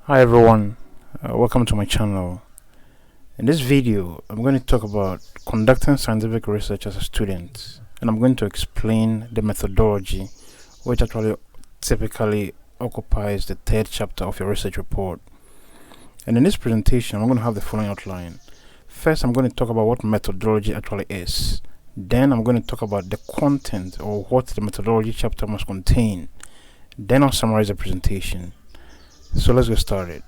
Hi everyone, welcome to my channel. In this video, I'm going to talk about conducting scientific research as a student, and I'm going to explain the methodology which actually typically occupies the third chapter of your research report. And in this presentation, I'm going to have the following outline. First, I'm going to talk about what methodology actually is. Then I'm going to talk about the content or what the methodology chapter must contain. Then I'll summarize the presentation. So let's get started.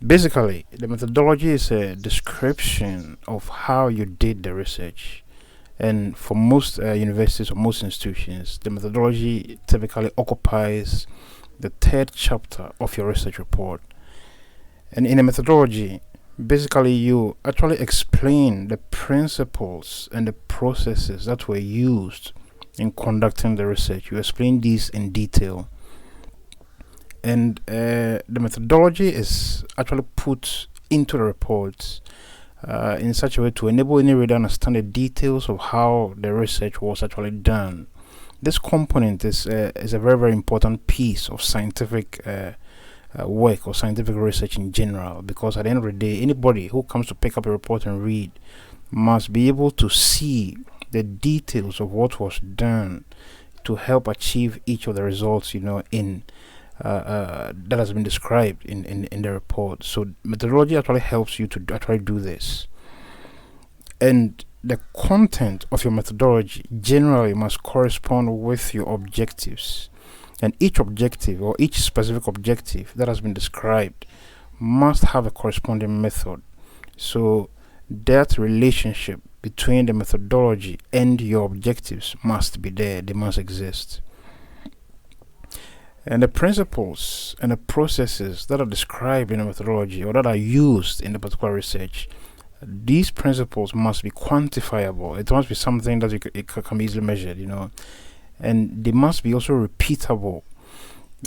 Basically, the methodology is a description of how you did the research. And for most universities or most institutions, the methodology typically occupies the third chapter of your research report. And in a methodology, basically you actually explain the principles and the processes that were used in conducting the research. You explain these in detail, and the methodology is actually put into the reports in such a way to enable any reader to understand the details of how the research was actually done. This component is a very important piece of scientific work or scientific research in general, because at the end of the day, anybody who comes to pick up a report and read must be able to see the details of what was done to help achieve each of the results, in that has been described in the report. So methodology actually helps you to actually do this. And the content of your methodology generally must correspond with your objectives. And each objective or each specific objective that has been described must have a corresponding method. So that relationship between the methodology and your objectives must be there, they must exist. And the principles and the processes that are described in the methodology or that are used in the particular research, these principles must be quantifiable. It must be something that it can be easily measured, and they must be also repeatable.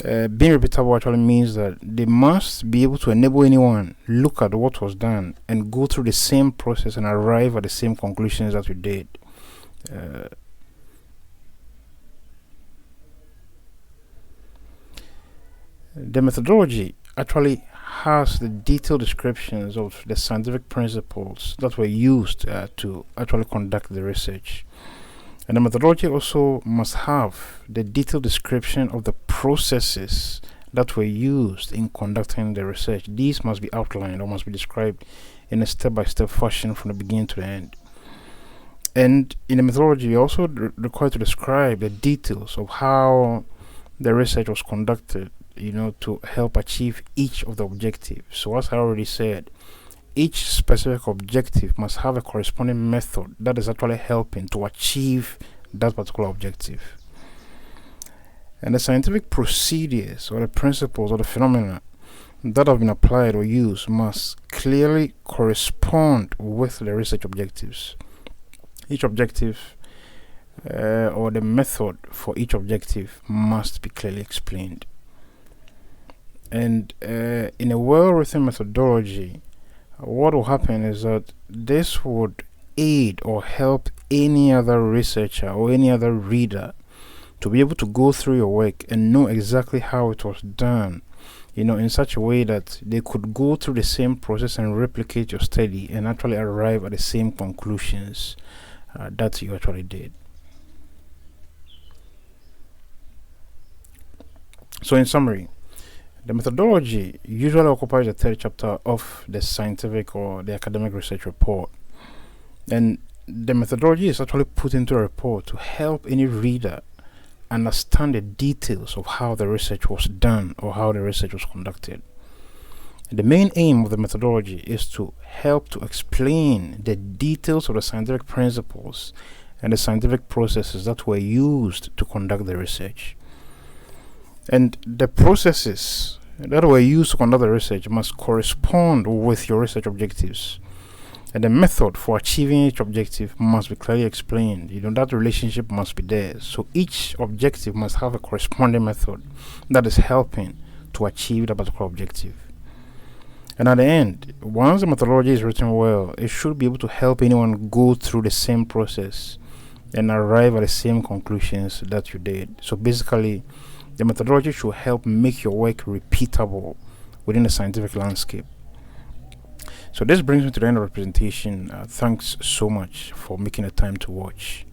Being repeatable actually means that they must be able to enable anyone look at what was done and go through the same process and arrive at the same conclusions that we did. The methodology actually has the detailed descriptions of the scientific principles that were used to actually conduct the research. And the methodology also must have the detailed description of the processes that were used in conducting the research. These must be outlined or must be described in a step-by-step fashion from the beginning to the end. And in the methodology, you're also required to describe the details of how the research was conducted, to help achieve each of the objectives. So as I already said, each specific objective must have a corresponding method that is actually helping to achieve that particular objective. And the scientific procedures or the principles or the phenomena that have been applied or used must clearly correspond with the research objectives. Each objective or the method for each objective must be clearly explained. And in a well-written methodology, what will happen is that this would aid or help any other researcher or any other reader to be able to go through your work and know exactly how it was done, in such a way that they could go through the same process and replicate your study and actually arrive at the same conclusions that you actually did. So in summary, the methodology usually occupies the third chapter of the scientific or the academic research report. And the methodology is actually put into a report to help any reader understand the details of how the research was done or how the research was conducted. The main aim of the methodology is to help to explain the details of the scientific principles and the scientific processes that were used to conduct the research. And the processes that were used to conduct the research must correspond with your research objectives. And the method for achieving each objective must be clearly explained. That relationship must be there. So each objective must have a corresponding method that is helping to achieve that particular objective. And at the end, once the methodology is written well, it should be able to help anyone go through the same process and arrive at the same conclusions that you did. So basically, The methodology should help make your work repeatable within the scientific landscape. So this brings me to the end of the presentation. Thanks so much for making the time to watch.